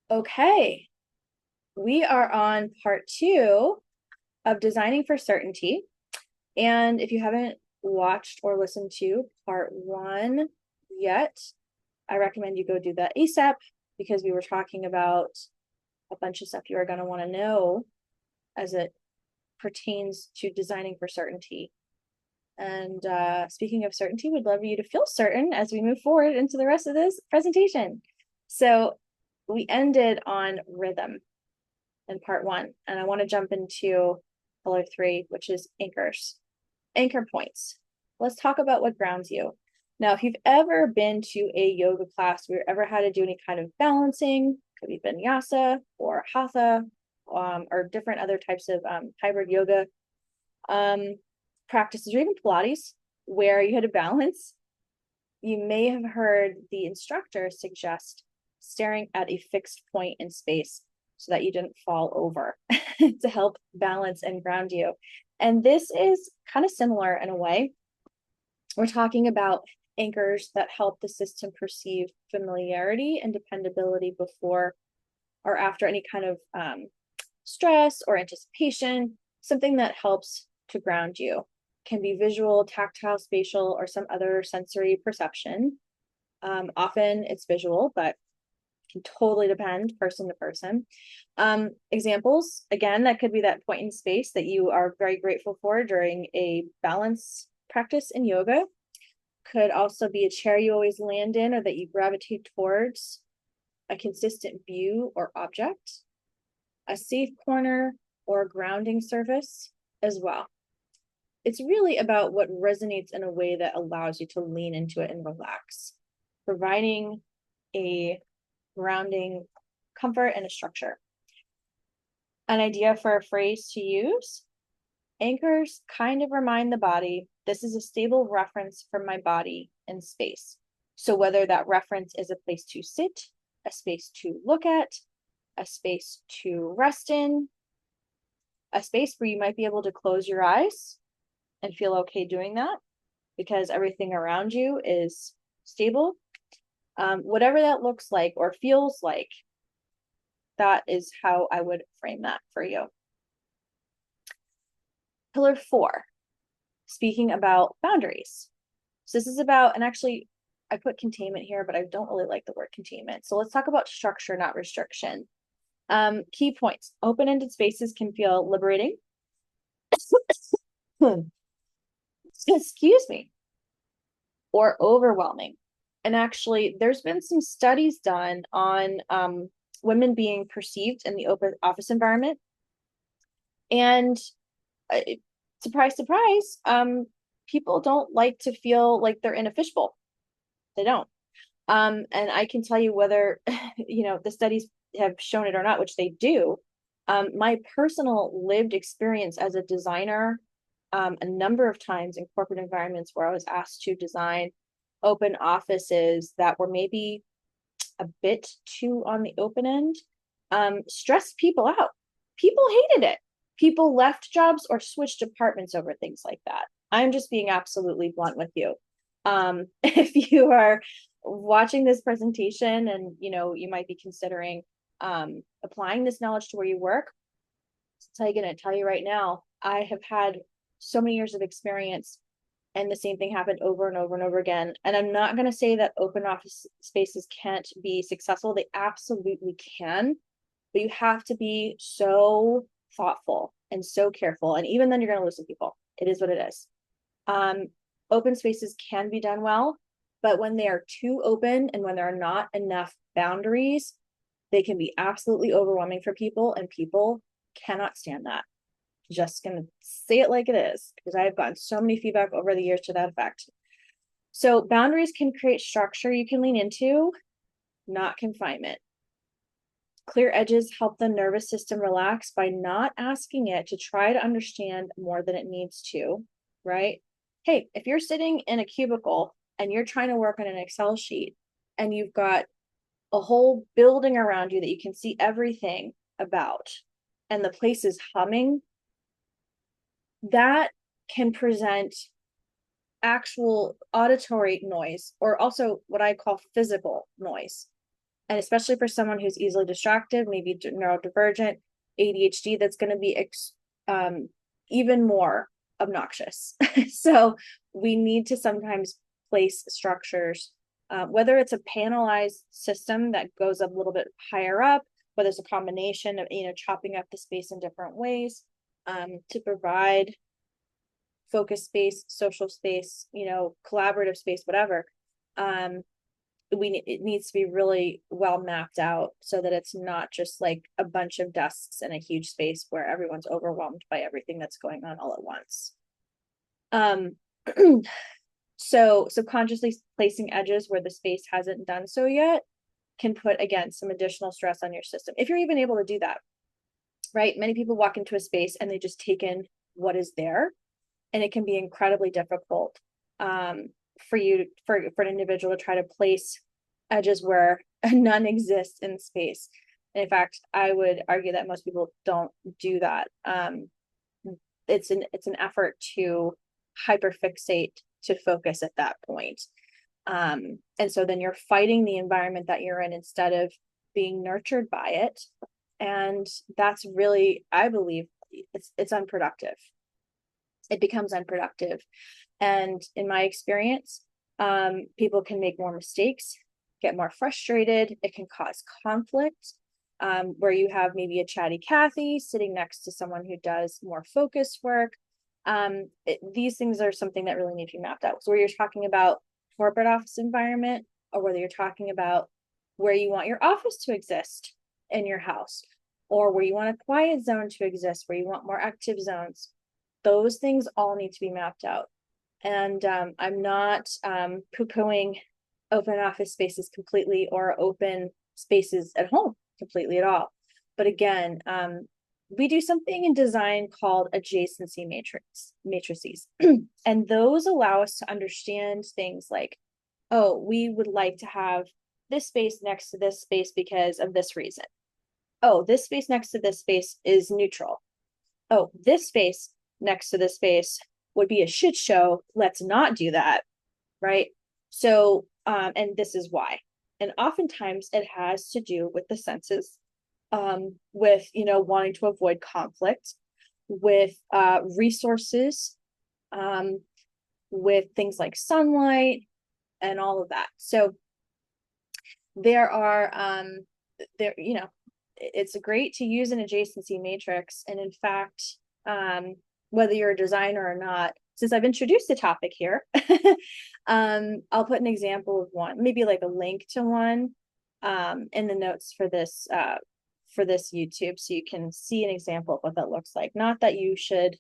Okay, we are on part two of designing for certainty. And if you haven't watched or listened to part one yet, I recommend you go do that ASAP because we were talking about a bunch of stuff you are going to want to know as it pertains to designing for certainty. And speaking of certainty, we'd love you to feel certain as we move forward into the rest of this presentation. So we ended on rhythm in part one, and I want to jump into pillar three, which is anchors, anchor points. Let's talk about what grounds you. Now, if you've ever been to a yoga class or ever had to do any kind of balancing, could be vinyasa or hatha, or different other types of hybrid yoga practices, or even Pilates, where you had to balance, you may have heard the instructor suggest staring at a fixed point in space so that you didn't fall over to help balance and ground you. And this is kind of similar in a way. We're talking about anchors that help the system perceive familiarity and dependability before or after any kind of stress or anticipation, something that helps to ground you. Can be visual, tactile, spatial, or some other sensory perception. Often it's visual, but can totally depend person to person. Examples, again, that could be that point in space that you are very grateful for during a balance practice in yoga. Could also be a chair you always land in or that you gravitate towards, a consistent view or object, a safe corner or grounding surface as well. It's really about what resonates in a way that allows you to lean into it and relax, providing a grounding comfort and a structure. An idea for a phrase to use: anchors kind of remind the body this is a stable reference for my body in space. So whether that reference is a place to sit, a space to look at, a space to rest in, a space where you might be able to close your eyes and feel okay doing that because everything around you is stable. Whatever that looks like or feels like, that is how I would frame that for you. Pillar four, speaking about boundaries. So this is about, and actually I put containment here, but I don't really like the word containment. So let's talk about structure, not restriction. Key points: open-ended spaces can feel liberating. Excuse me. Or overwhelming. And actually, there's been some studies done on women being perceived in the open office environment. And uh, surprise, surprise, people don't like to feel like they're in a fishbowl. They don't. And I can tell you whether, the studies have shown it or not, which they do. My personal lived experience as a designer, a number of times in corporate environments where I was asked to design open offices that were maybe a bit too on the open end, stressed people out. People hated it. People left jobs or switched departments over things like that. I'm just being absolutely blunt with you. If you are watching this presentation and you might be considering applying this knowledge to where you work, I'm going to tell you right now, I have had so many years of experience and the same thing happened over and over and over again. And I'm not going to say that open office spaces can't be successful. They absolutely can, but you have to be so thoughtful and so careful. And even then you're going to lose some people. It is what it is. Open spaces can be done well, but when they are too open and when there are not enough boundaries, they can be absolutely overwhelming for people, and people cannot stand that. Just gonna say it like it is because I've gotten so many feedback over the years to that effect. So boundaries can create structure you can lean into, not confinement. Clear edges help the nervous system relax by not asking it to try to understand more than it needs to, right? Hey, if you're sitting in a cubicle and you're trying to work on an Excel sheet and you've got a whole building around you that you can see everything about and the place is humming, that can present actual auditory noise, or also what I call physical noise. And especially for someone who's easily distracted, maybe neurodivergent, ADHD, that's going to be even more obnoxious. So we need to sometimes place structures, whether it's a panelized system that goes a little bit higher up, whether it's a combination of, chopping up the space in different ways, to provide focus space, social space, collaborative space, whatever. It needs to be really well mapped out so that it's not just like a bunch of desks in a huge space where everyone's overwhelmed by everything that's going on all at once. So subconsciously placing edges where the space hasn't done so yet can put, again, some additional stress on your system, if you're even able to do that, right? Many people walk into a space and they just take in what is there, and it can be incredibly difficult for an individual to try to place edges where none exist in space. And in fact, I would argue that most people don't do that. It's an effort to hyperfixate to focus at that point. And so then you're fighting the environment that you're in instead of being nurtured by it. And that's really, I believe, it's unproductive. It becomes unproductive. And in my experience, people can make more mistakes, get more frustrated. It can cause conflict, where you have maybe a chatty Cathy sitting next to someone who does more focused work. These things are something that really need to be mapped out. So where you're talking about corporate office environment, or whether you're talking about where you want your office to exist in your house, or where you want a quiet zone to exist, where you want more active zones, those things all need to be mapped out. And I'm not poo-pooing open office spaces completely, or open spaces at home completely at all. But again, we do something in design called adjacency matrices. And those allow us to understand things like, oh, we would like to have this space next to this space because of this reason. Oh, this space next to this space is neutral. Oh, this space next to this space would be a shit show. Let's not do that. Right. So, and this is why. And oftentimes it has to do with the senses, with, wanting to avoid conflict, with resources, with things like sunlight and all of that. So there are, it's great to use an adjacency matrix. And in fact, whether you're a designer or not, since I've introduced the topic here, I'll put an example of one, maybe like a link to one, in the notes for this YouTube, so you can see an example of what that looks like. Not that you should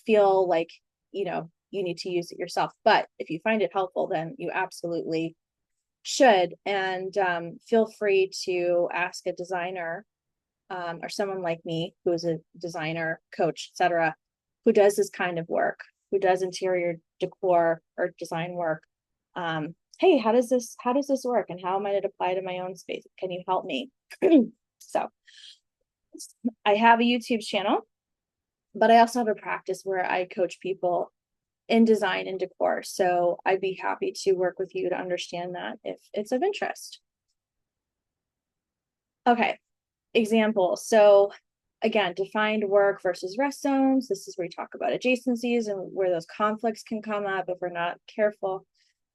feel like, you need to use it yourself, but if you find it helpful, then you absolutely should. And feel free to ask a designer, or someone like me who is a designer, coach, etc., who does this kind of work, who does interior decor or design work. Hey, how does this work, and how might it apply to my own space? Can you help me? So I have a YouTube channel, but I also have a practice where I coach people in design and decor. So I'd be happy to work with you to understand that if it's of interest. Okay, example. So again, defined work versus rest zones. This is where we talk about adjacencies and where those conflicts can come up if we're not careful.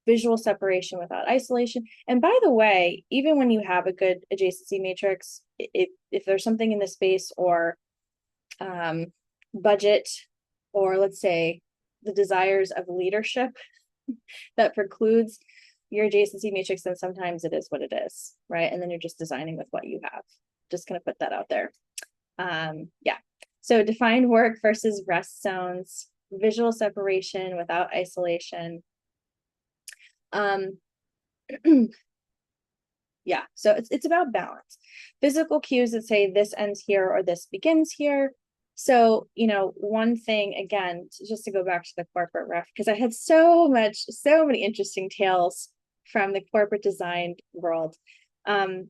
Visual separation without isolation. And by the way, even when you have a good adjacency matrix, if there's something in the space, or budget, or let's say the desires of leadership that precludes your adjacency matrix, then sometimes it is what it is, right? And then you're just designing with what you have. Just gonna put that out there. Yeah. So defined work versus rest zones, visual separation without isolation. Yeah, so it's about balance. Physical cues that say this ends here or this begins here. So, one thing, again, just to go back to the corporate ref, because I had so many interesting tales from the corporate design world. Sometimes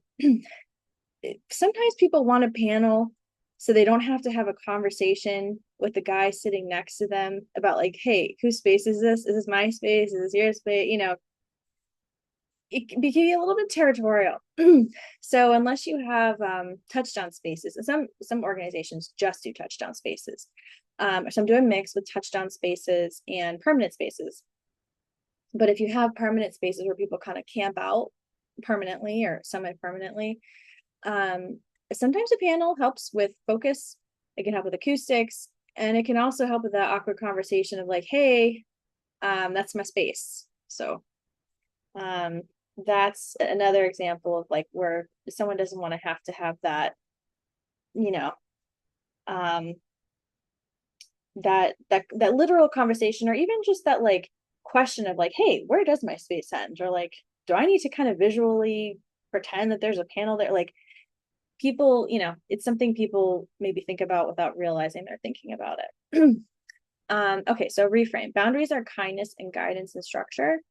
people want a panel so they don't have to have a conversation with the guy sitting next to them about like, hey, whose space is this? Is this my space? Is this your space? it can be a little bit territorial. So unless you have touchdown spaces, and some organizations just do touchdown spaces, or some do a mix with touchdown spaces and permanent spaces. But if you have permanent spaces where people kind of camp out permanently or semi-permanently, sometimes a panel helps with focus. It can help with acoustics, and it can also help with that awkward conversation of like, hey, that's my space. So that's another example of like where someone doesn't want to have that, you know, that literal conversation, or even just that like question of like, hey, where does my space end? Or like, do I need to kind of visually pretend that there's a panel there? Like people, it's something people maybe think about without realizing they're thinking about it. Okay, so reframe. Boundaries are kindness and guidance and structure,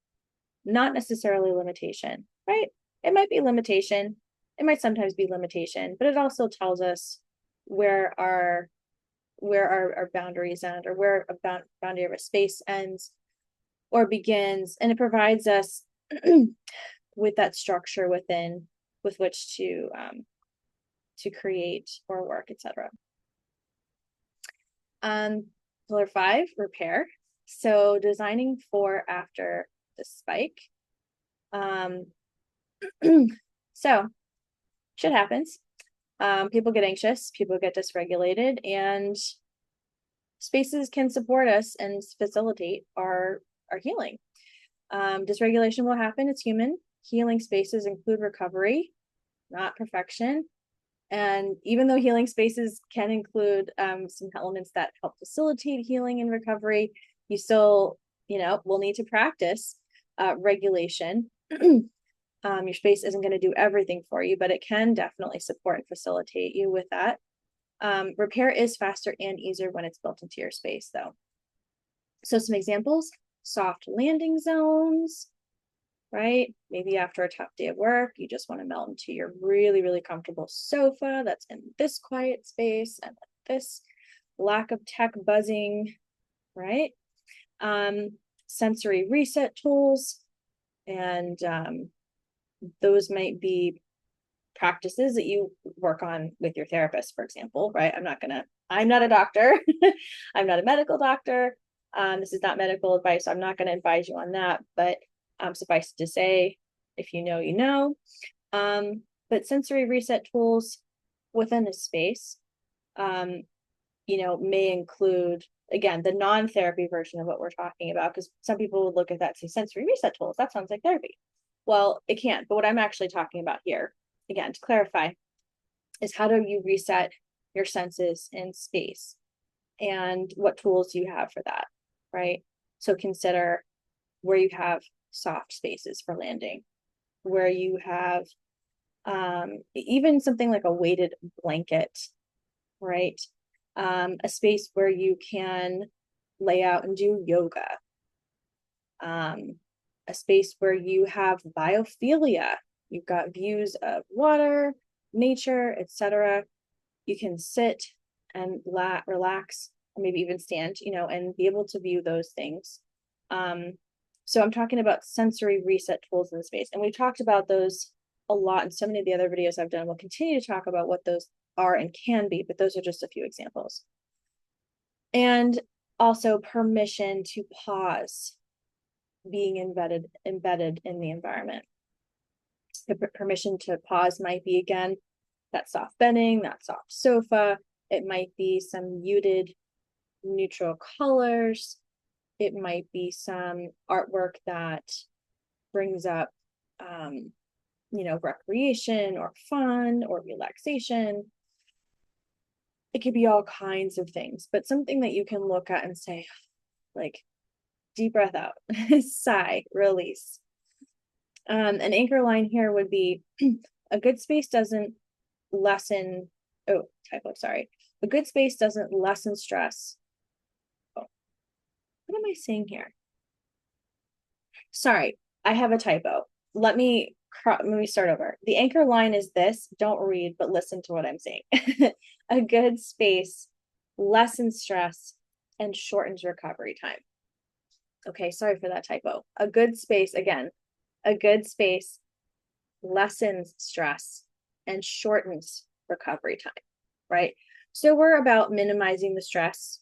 not necessarily limitation, right? It might be limitation. It might sometimes be limitation, but it also tells us where our boundaries end, or where a boundary of a space ends or begins, and it provides us with that structure with which to create or work, etc. Pillar 5, repair. So designing for after the spike. So shit happens. People get anxious, people get dysregulated, and spaces can support us and facilitate our healing. Dysregulation will happen, it's human. Healing spaces include recovery, not perfection. And even though healing spaces can include some elements that help facilitate healing and recovery, you still, will need to practice regulation. Your space isn't going to do everything for you, but it can definitely support and facilitate you with that. Repair is faster and easier when it's built into your space, though. So some examples: soft landing zones, right? Maybe after a tough day of work, you just want to melt into your really, really comfortable sofa that's in this quiet space and this lack of tech buzzing, right? Sensory reset tools, and those might be practices that you work on with your therapist, for example, right? I'm not a doctor. I'm not a medical doctor. This is not medical advice. I'm not going to advise you on that, but suffice to say, if you know, you know. But sensory reset tools within a space, may include, again, the non-therapy version of what we're talking about, because some people would look at that and say, sensory reset tools, that sounds like therapy. Well, it can't, but what I'm actually talking about here, again, to clarify, is how do you reset your senses in space, and what tools do you have for that, right? So consider where you have soft spaces for landing, where you have even something like a weighted blanket, right? A space where you can lay out and do yoga. A space where you have biophilia. You've got views of water, nature, etc. You can sit and relax, or maybe even stand, and be able to view those things. So I'm talking about sensory reset tools in the space. And we've talked about those a lot in so many of the other videos I've done. We'll continue to talk about what those are and can be, but those are just a few examples. And also permission to pause being embedded in the environment. The permission to pause might be, again, that soft bedding, that soft sofa. It might be some muted neutral colors. It might be some artwork that brings up, recreation or fun or relaxation. It could be all kinds of things, but something that you can look at and say, like, deep breath out, sigh, release. An anchor line here would be a good space doesn't lessen, sorry. A good space doesn't lessen stress. Oh, what am I saying here? Sorry, I have a typo. Let me start over. The anchor line is this: don't read, but listen to what I'm saying. A good space lessens stress and shortens recovery time. Okay, sorry for that typo. A good space, again, A good space lessens stress and shortens recovery time, right? So we're about minimizing the stress.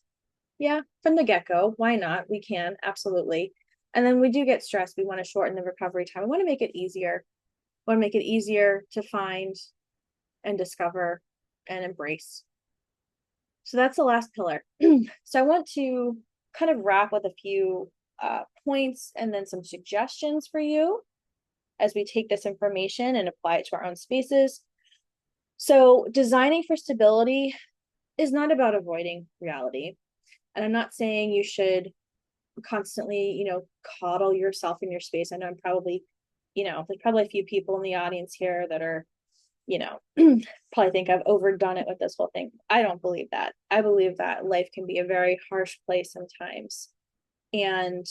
Yeah, from the get-go. Why not? We can, absolutely. And then we do get stressed. We want to shorten the recovery time. We want to make it easier. We want to make it easier to find and discover and embrace. So that's the last pillar. So I want to kind of wrap with a few points and then some suggestions for you as we take this information and apply it to our own spaces. So designing for stability is not about avoiding reality. And I'm not saying you should constantly, coddle yourself in your space. I know I'm probably, there's probably a few people in the audience here that are, probably think I've overdone it with this whole thing. I don't believe that. I believe that life can be a very harsh place sometimes. And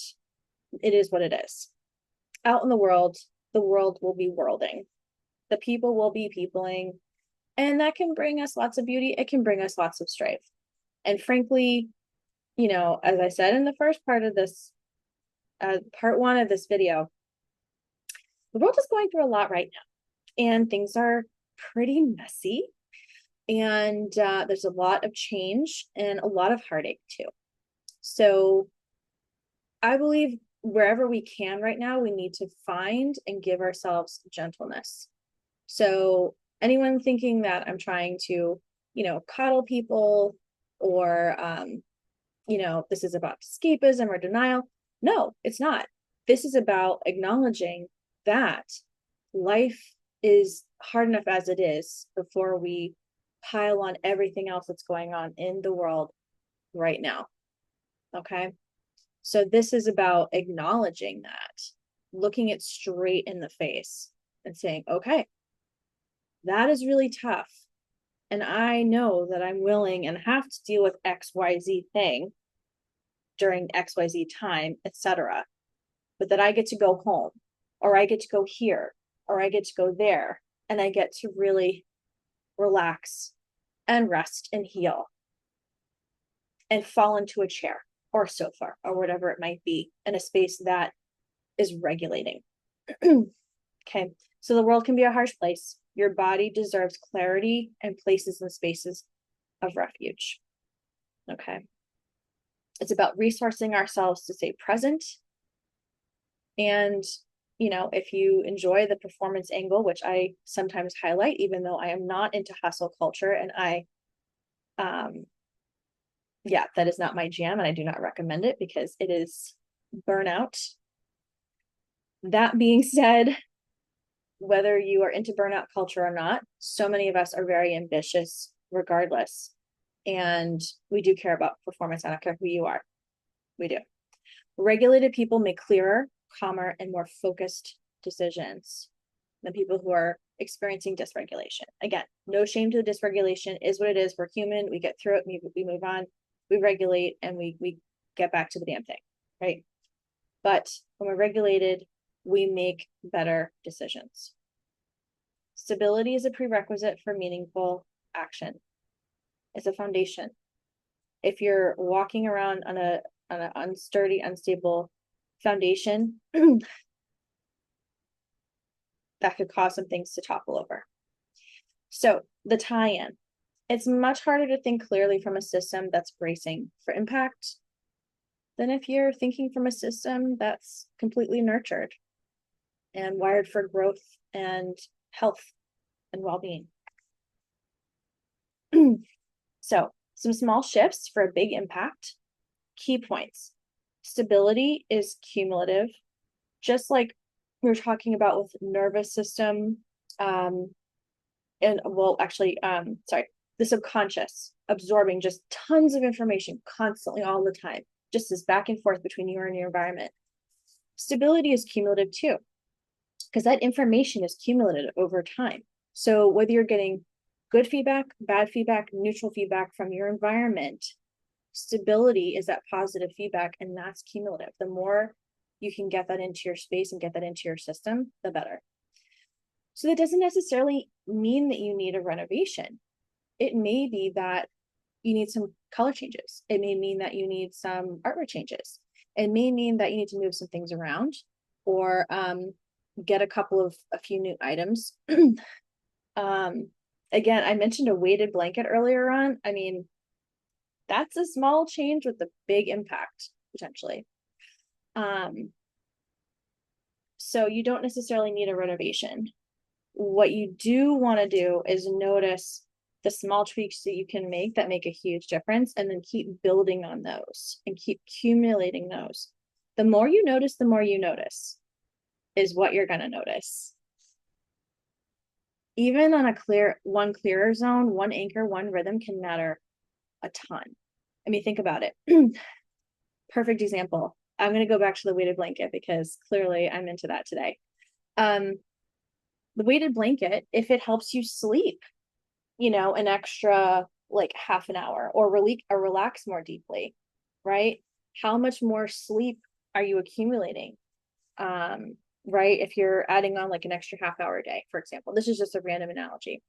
it is what it is. Out in the world will be worlding. The people will be peopling. And that can bring us lots of beauty. It can bring us lots of strife. And frankly, as I said in the first part of this, part one of this video, the world is going through a lot right now, and things are pretty messy. And there's a lot of change and a lot of heartache too. So I believe wherever we can right now, we need to find and give ourselves gentleness. So anyone thinking that I'm trying to, coddle people or, this is about escapism or denial. No, it's not. This is about acknowledging that life is hard enough as it is before we pile on everything else that's going on in the world right now. Okay. So this is about acknowledging that, looking it straight in the face and saying, okay, that is really tough. And I know that I'm willing and have to deal with XYZ thing during XYZ time, etc. But that I get to go home, or I get to go here, or I get to go there, and I get to really relax and rest and heal and fall into a chair or sofa or whatever it might be in a space that is regulating. Okay, so the world can be a harsh place. Your body deserves clarity and places and spaces of refuge. Okay, it's about resourcing ourselves to stay present. And if you enjoy the performance angle, which I sometimes highlight, even though I am not into hustle culture, and that is not my jam, and I do not recommend it because it is burnout. That being said, whether you are into burnout culture or not, so many of us are very ambitious regardless. And we do care about performance. I don't care who you are. We do. Regulated people make clearer, calmer, and more focused decisions than people who are experiencing dysregulation. Again, no shame to the dysregulation, is what it is. We're human. We get through it. We move on. We regulate, and we get back to the damn thing, right? But when we're regulated, we make better decisions. Stability is a prerequisite for meaningful action. It's a foundation. If you're walking around on an unsturdy, unstable foundation, that could cause some things to topple over. So the tie-in, it's much harder to think clearly from a system that's bracing for impact than if you're thinking from a system that's completely nurtured and wired for growth and health and well-being. So some small shifts for a big impact. Key points. Stability is cumulative, just like we were talking about with nervous system, the subconscious absorbing just tons of information constantly all the time, just as back and forth between you and your environment. Stability is cumulative too, because that information is cumulative over time. So whether you're getting good feedback, bad feedback, neutral feedback from your environment, stability is that positive feedback, and that's cumulative. The more you can get that into your space and get that into your system, the better. So that doesn't necessarily mean that you need a renovation. It may be that you need some color changes. It may mean that you need some artwork changes. It may mean that you need to move some things around, or get a few new items. Again, I mentioned a weighted blanket earlier on. I mean, that's a small change with a big impact potentially. So you don't necessarily need a renovation. What you do want to do is notice the small tweaks that you can make that make a huge difference, and then keep building on those and keep accumulating those. The more you notice is what you're going to notice. Even on one clearer zone, one anchor, one rhythm can matter a ton. I mean, think about it. Perfect example. I'm going to go back to the weighted blanket because clearly I'm into that today. The weighted blanket, if it helps you sleep, an extra like half an hour or relax more deeply, right? How much more sleep are you accumulating? Right? If you're adding on like an extra half hour a day, for example, this is just a random analogy.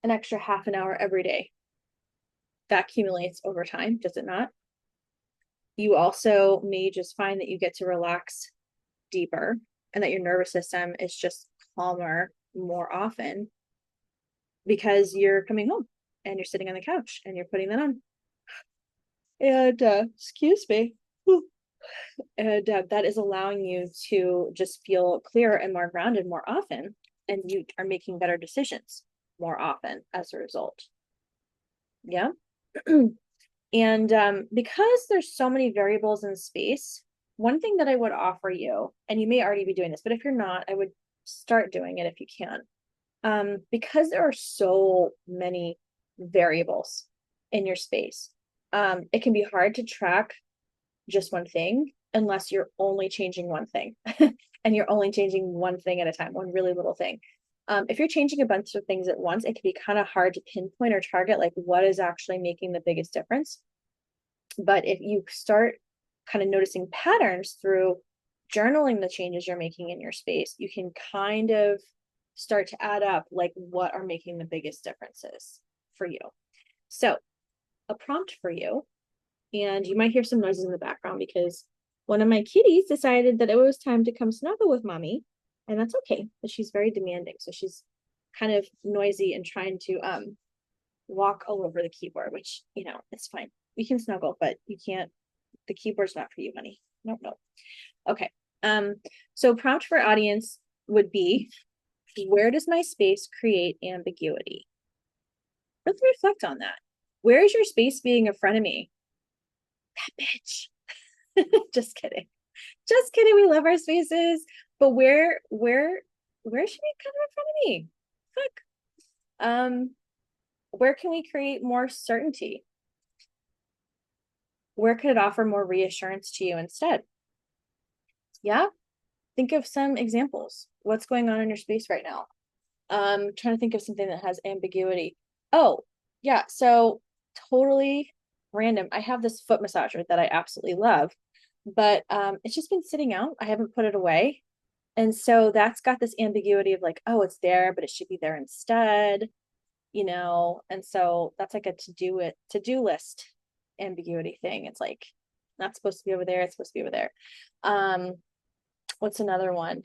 An extra half an hour every day. That accumulates over time, does it not? You also may just find that you get to relax deeper and that your nervous system is just calmer more often because you're coming home and you're sitting on the couch and you're putting that on. And excuse me. And that is allowing you to just feel clearer and more grounded more often. And you are making better decisions more often as a result. Yeah. And because there's so many variables in space, one thing that I would offer you, and you may already be doing this, but if you're not, I would start doing it if you can. Because there are so many variables in your space, it can be hard to track just one thing unless you're only changing one thing and you're only changing one thing at a time, one really little thing. If you're changing a bunch of things at once, it can be kind of hard to pinpoint or target like what is actually making the biggest difference. But if you start kind of noticing patterns through journaling the changes you're making in your space, you can kind of start to add up like what are making the biggest differences for you. So a prompt for you, and you might hear some noises in the background because one of my kitties decided that it was time to come snuggle with mommy, and that's okay, but she's very demanding. So she's kind of noisy and trying to walk all over the keyboard, which, it's fine. We can snuggle, but you can't, the keyboard's not for you, honey. No. Okay. So prompt for audience would be, where does my space create ambiguity? Really reflect on that. Where is your space being a frenemy? That bitch. Just kidding. Just kidding. We love our spaces, but where should we come in front of me? Fuck. Where can we create more certainty? Where could it offer more reassurance to you instead? Yeah. Think of some examples. What's going on in your space right now? Trying to think of something that has ambiguity. Oh, yeah. So totally random. I have this foot massager that I absolutely love, but it's just been sitting out. I haven't put it away. And so that's got this ambiguity of like, oh, it's there, but it should be there instead, and so that's like a to-do list ambiguity thing. It's like not supposed to be over there, it's supposed to be over there. What's another one?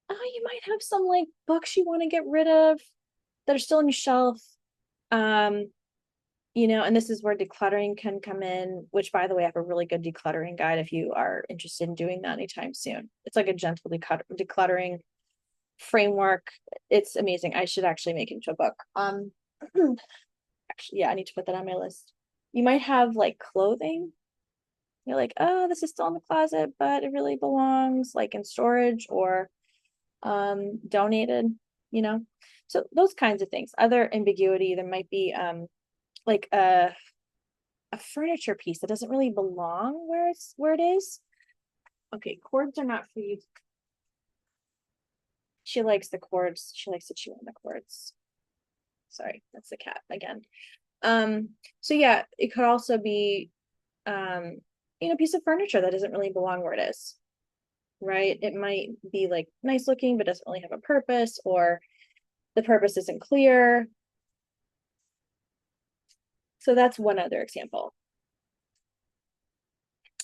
Oh, you might have some like books you want to get rid of that are still on your shelf. And this is where decluttering can come in, which, by the way, I have a really good decluttering guide if you are interested in doing that anytime soon. It's like a gentle decluttering framework. It's amazing. I should actually make it into a book. Actually, yeah, I need to put that on my list. You might have like clothing. You're like, oh, this is still in the closet, but it really belongs like in storage or donated, So those kinds of things. Other ambiguity, there might be like a furniture piece that doesn't really belong where it is. Okay, cords are not for you. She likes the cords. She likes to chew on the cords. Sorry, that's the cat again. So yeah, it could also be a piece of furniture that doesn't really belong where it is. Right? It might be like nice looking, but doesn't really have a purpose, or the purpose isn't clear. So that's one other example.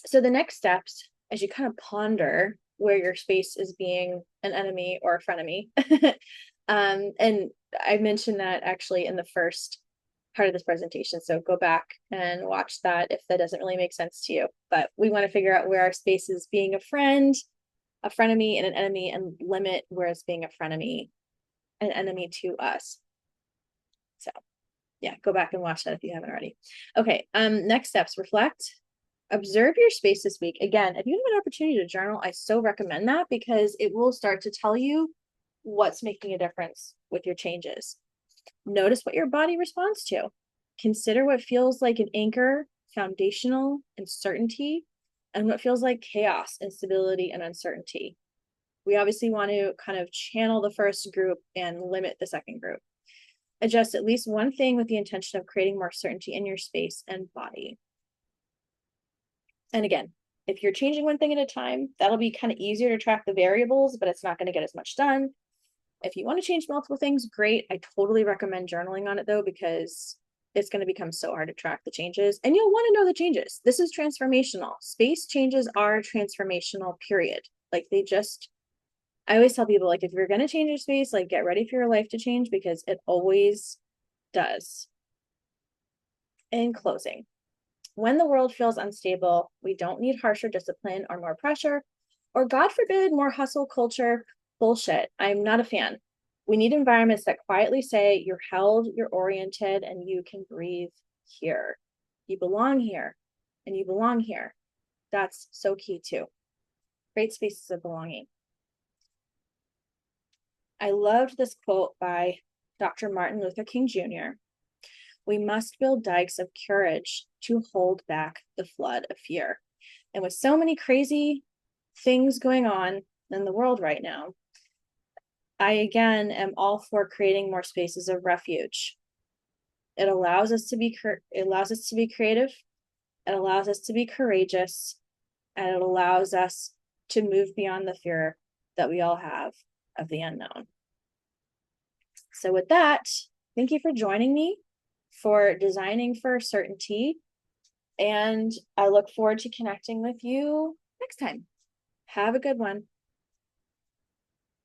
So the next steps, as you kind of ponder where your space is being an enemy or a frenemy. And I mentioned that actually in the first part of this presentation. So go back and watch that if that doesn't really make sense to you. But we want to figure out where our space is being a friend, a frenemy, and an enemy, and limit where it's being a frenemy, an enemy to us. So yeah, go back and watch that if you haven't already. Okay, next steps, reflect. Observe your space this week. Again, if you have an opportunity to journal, I so recommend that because it will start to tell you what's making a difference with your changes. Notice what your body responds to. Consider what feels like an anchor, foundational, and certainty, and what feels like chaos, instability, and uncertainty. We obviously want to kind of channel the first group and limit the second group. Adjust at least one thing with the intention of creating more certainty in your space and body. And again, if you're changing one thing at a time, that'll be kind of easier to track the variables, but it's not going to get as much done. If you want to change multiple things, great. I totally recommend journaling on it though, because it's going to become so hard to track the changes and you'll want to know the changes. This is transformational. Space changes are transformational, period. Like I always tell people, like, if you're going to change your space, like, get ready for your life to change because it always does. In closing, when the world feels unstable, we don't need harsher discipline or more pressure, or God forbid, more hustle culture bullshit. I'm not a fan. We need environments that quietly say you're held, you're oriented, and you can breathe here. You belong here, and you belong here. That's so key too. Great spaces of belonging. I loved this quote by Dr. Martin Luther King Jr. We must build dikes of courage to hold back the flood of fear. And with so many crazy things going on in the world right now, I again am all for creating more spaces of refuge. It allows us to be creative, it allows us to be courageous, and it allows us to move beyond the fear that we all have of the unknown. So with that, thank you for joining me for Designing for Certainty, and I look forward to connecting with you next time. Have a good one.